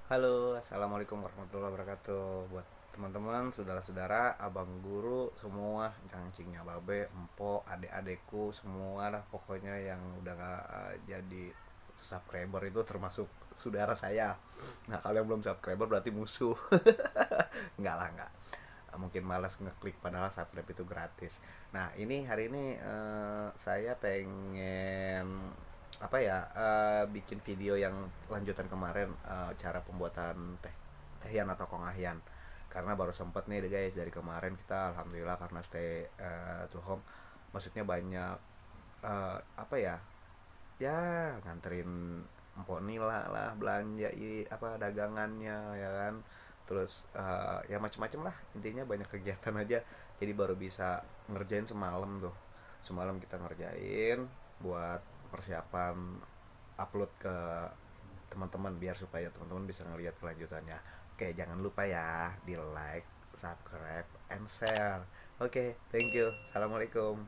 Halo, assalamualaikum warahmatullahi wabarakatuh. Buat teman-teman, saudara-saudara, abang guru, semua, cangcingnya babe, empo, adik-adekku, semua lah pokoknya yang udah jadi subscriber itu termasuk saudara saya. Nah, kalau yang belum subscriber berarti musuh. Enggak lah, enggak. Mungkin malas ngeklik padahal subscribe itu gratis. Nah, ini hari ini saya pengen apa ya bikin video yang lanjutan kemarin, cara pembuatan tehian atau kongahian, karena baru sempet nih guys dari kemarin kita alhamdulillah karena stay to home, maksudnya banyak apa ya nganterin empok nila lah belanja apa dagangannya ya kan, terus ya macem-macem lah, intinya banyak kegiatan aja, jadi baru bisa ngerjain semalam tuh. Semalam kita ngerjain buat persiapan upload ke teman-teman biar supaya teman-teman bisa ngelihat kelanjutannya. Oke, jangan lupa ya di like, subscribe, and share. Oke, thank you. Assalamualaikum.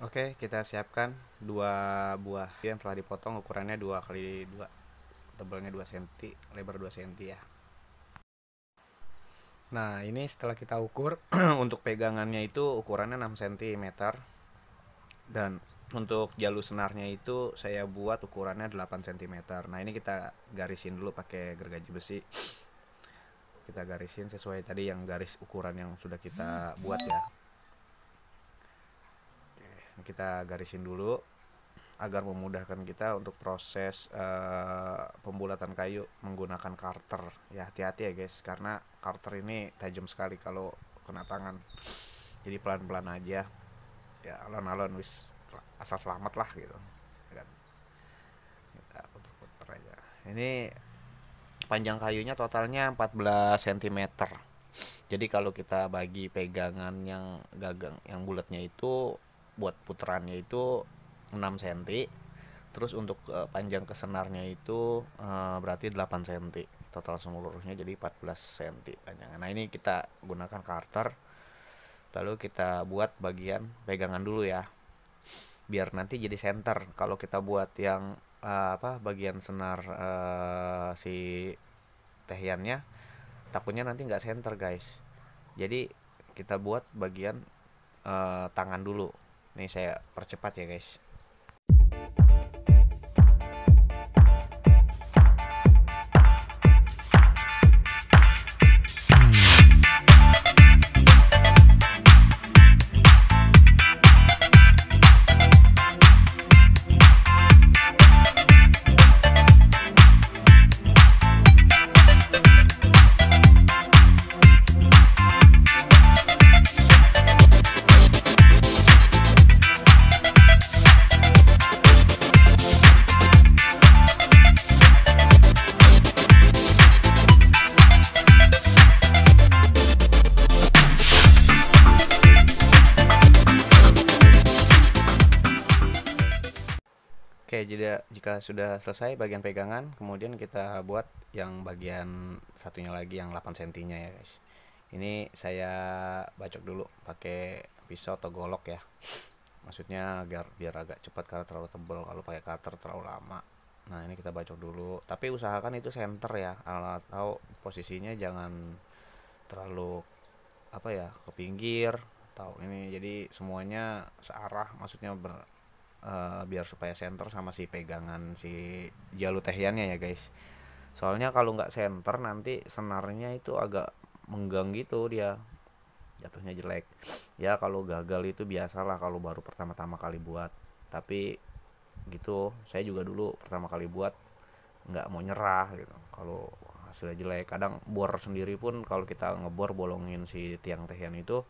Oke, kita siapkan dua buah yang telah dipotong, ukurannya 2 kali 2, tebalnya 2 cm, lebar 2 cm ya. Nah, ini setelah kita ukur untuk pegangannya itu ukurannya 6 cm, dan untuk jalur senarnya itu saya buat ukurannya 8 cm. Nah, ini kita garisin dulu pakai gergaji besi. Kita garisin sesuai tadi yang garis ukuran yang sudah kita buat ya. Oke, kita garisin dulu agar memudahkan kita untuk proses pembulatan kayu menggunakan karter. Ya, hati-hati ya guys, karena karter ini tajam sekali kalau kena tangan. Jadi pelan-pelan aja. Ya, alon-alon wis asal selamat lah gitu. Dan kita puter-puter aja. Ini panjang kayunya totalnya 14 cm. Jadi kalau kita bagi pegangan yang gagang yang bulatnya itu buat puterannya itu 6 cm. Terus untuk panjang kesenarnya itu berarti 8 cm. Total seluruhnya jadi 14 cm panjangnya. Nah, ini kita gunakan karter. Lalu kita buat bagian pegangan dulu ya. Biar nanti jadi center. Kalau kita buat yang bagian senar si tehiannya, takutnya nanti nggak center guys. Jadi kita buat bagian tangan dulu. Nih saya percepat ya guys. Oke, jadi jika sudah selesai bagian pegangan, kemudian kita buat yang bagian satunya lagi yang 8 cm-nya ya guys. Ini saya bacok dulu pakai pisau atau golok ya. Maksudnya biar agak cepat karena terlalu tebal, kalau pakai cutter terlalu lama. Nah, ini kita bacok dulu. Tapi usahakan itu center ya, atau posisinya jangan terlalu ke pinggir atau ini, jadi semuanya searah, maksudnya biar supaya center sama si pegangan si jalur tehiannya ya guys. Soalnya kalau nggak center nanti senarnya itu agak menggang gitu, dia jatuhnya jelek. Ya kalau gagal itu biasalah kalau baru pertama-tama kali buat. Tapi gitu, saya juga dulu pertama kali buat nggak mau nyerah gitu kalau hasilnya jelek. Kadang bor sendiri pun kalau kita ngebor bolongin si tiang tehian itu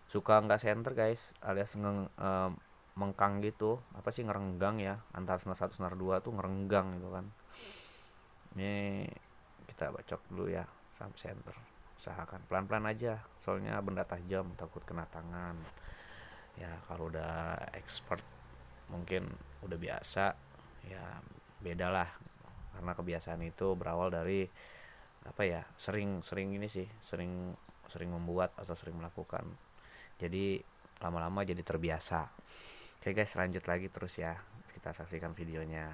suka nggak center guys, alias mengkang gitu, apa sih, ngerenggang ya, antara senar 1 senar 2 tuh ngerenggang gitu kan. Ini kita bacok dulu ya sampai center. Usahakan pelan-pelan aja, soalnya benda tajam takut kena tangan. Ya kalau udah expert mungkin udah biasa ya beda lah, karena kebiasaan itu berawal dari apa ya, sering ini sih, sering sering membuat atau sering melakukan, jadi lama-lama jadi terbiasa. Oke guys, lanjut lagi terus ya, kita saksikan videonya.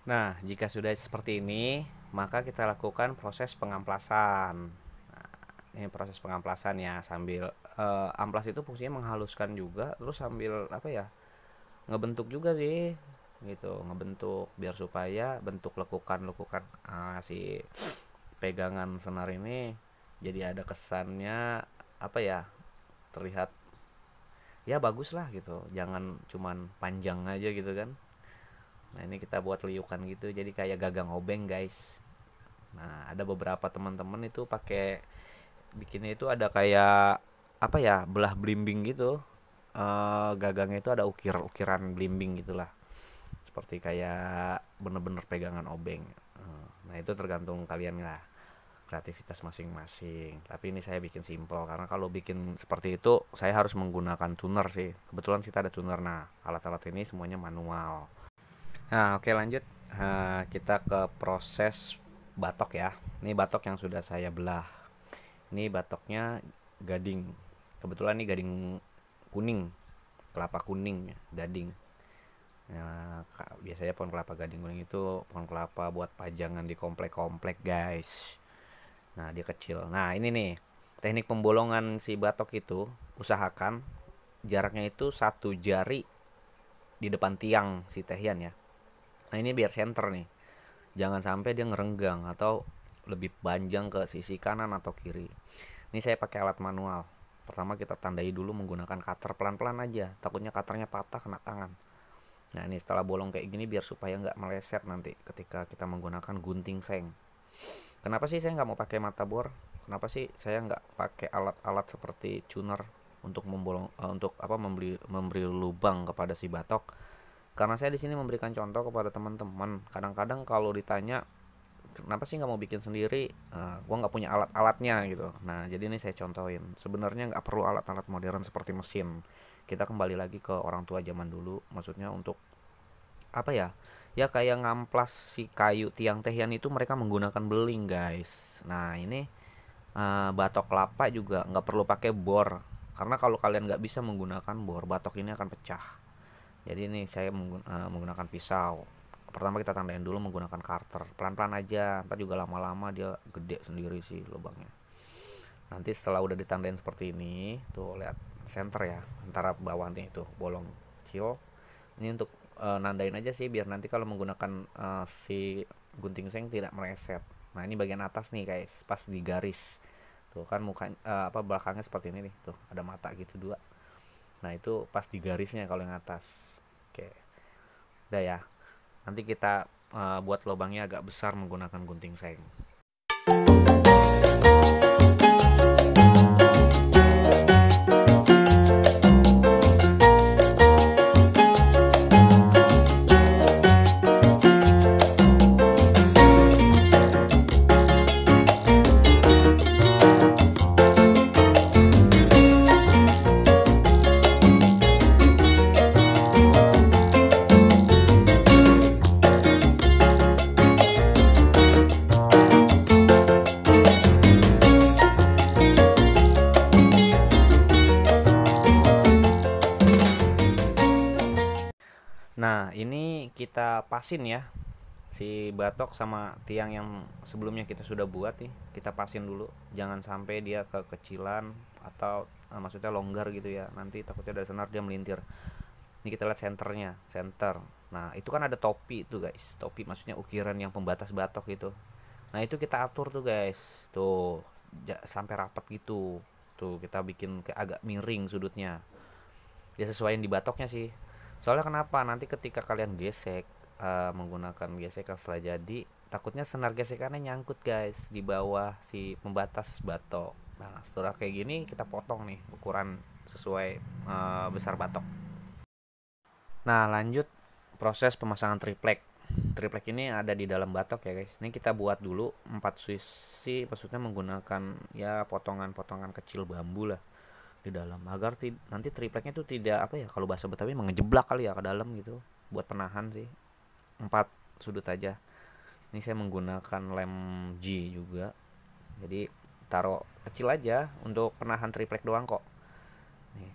Nah, jika sudah seperti ini, maka kita lakukan proses pengamplasan. Nah, ini proses pengamplasan ya, sambil amplas itu fungsinya menghaluskan juga, terus sambil apa ya, ngebentuk juga sih, gitu, ngebentuk biar supaya bentuk lekukan-lekukan si pegangan senar ini jadi ada kesannya apa ya, terlihat ya bagus lah gitu, jangan cuman panjang aja gitu kan. Nah ini kita buat liukan gitu, jadi kayak gagang obeng guys. Nah ada beberapa teman-teman itu pakai bikinnya itu ada kayak apa ya, belah blimbing gitu. Gagangnya itu ada ukir-ukiran blimbing gitulah, seperti kayak bener-bener pegangan obeng. Nah itu tergantung kalian lah, kreativitas masing-masing. Tapi ini saya bikin simple, karena kalau bikin seperti itu saya harus menggunakan tuner sih. Kebetulan kita ada tuner. Nah alat-alat ini semuanya manual. Nah, oke lanjut. Kita ke proses batok ya. Ini batok yang sudah saya belah. Ini batoknya gading. Kebetulan ini gading kuning, kelapa kuning ya, gading. Nah, biasanya pohon kelapa gading kuning itu pohon kelapa buat pajangan di komplek-komplek, guys. Nah, dia kecil. Nah, ini nih. Teknik pembolongan si batok itu, usahakan jaraknya itu 1 jari di depan tiang si tehian ya. Nah ini biar center nih, jangan sampai dia ngerenggang atau lebih panjang ke sisi kanan atau kiri. Ini saya pakai alat manual. Pertama kita tandai dulu menggunakan cutter, pelan-pelan aja, takutnya cutternya patah kena tangan. Nah ini setelah bolong kayak gini biar supaya nggak meleset nanti ketika kita menggunakan gunting seng. Kenapa sih saya nggak mau pakai mata bor? Kenapa sih saya nggak pakai alat-alat seperti tuner untuk membolong, untuk apa, memberi lubang kepada si batok? Karena saya di sini memberikan contoh kepada teman-teman. Kadang-kadang kalau ditanya kenapa sih nggak mau bikin sendiri, gua nggak punya alat-alatnya gitu. Nah jadi ini saya contohin, sebenarnya nggak perlu alat-alat modern seperti mesin. Kita kembali lagi ke orang tua zaman dulu, maksudnya untuk apa ya, ya kayak ngamplas si kayu tiang tehian itu mereka menggunakan beling guys. Nah ini batok kelapa juga nggak perlu pakai bor, karena kalau kalian nggak bisa menggunakan bor, batok ini akan pecah. Jadi ini saya menggunakan pisau. Pertama kita tandain dulu menggunakan karter, pelan-pelan aja, ntar juga lama-lama dia gede sendiri sih lubangnya. Nanti setelah udah ditandain seperti ini, tuh lihat center ya, antara bawahnya itu bolong kecil. Ini untuk nandain aja sih, biar nanti kalau menggunakan si gunting seng tidak meleset. Nah ini bagian atas nih guys, pas di garis tuh kan muka apa belakangnya seperti ini nih, tuh ada mata gitu 2. Nah itu pas di garisnya kalau yang atas. Oke, udah ya. Nanti kita buat lubangnya agak besar menggunakan gunting seng. Nah ini kita pasin ya, si batok sama tiang yang sebelumnya kita sudah buat nih, kita pasin dulu, jangan sampai dia kekecilan atau maksudnya longgar gitu ya, nanti takutnya dari senar dia melintir. Ini kita lihat senternya, center. Nah itu kan ada topi itu guys, topi maksudnya ukiran yang pembatas batok itu. Nah itu kita atur tuh guys, tuh sampai rapat gitu. Tuh kita bikin kayak agak miring sudutnya, ya sesuaiin di batoknya sih. Soalnya kenapa, nanti ketika kalian gesek, menggunakan gesekan setelah jadi, takutnya senar gesekannya nyangkut guys di bawah si pembatas batok. Nah setelah kayak gini kita potong nih ukuran sesuai besar batok. Nah lanjut proses pemasangan triplek. Triplek ini ada di dalam batok ya guys. Ini kita buat dulu 4 sisi, maksudnya menggunakan ya potongan-potongan kecil bambu lah di dalam, agar nanti tripleknya itu tidak apa ya, kalau bahasa Betawi mengejeblak kali ya ke dalam gitu, buat penahan sih. 4 sudut aja. Ini saya menggunakan lem G juga, jadi taruh kecil aja untuk penahan triplek doang kok. Nih,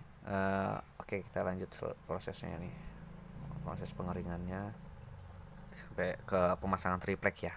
oke kita lanjut prosesnya nih, proses pengeringannya sampai ke pemasangan triplek ya.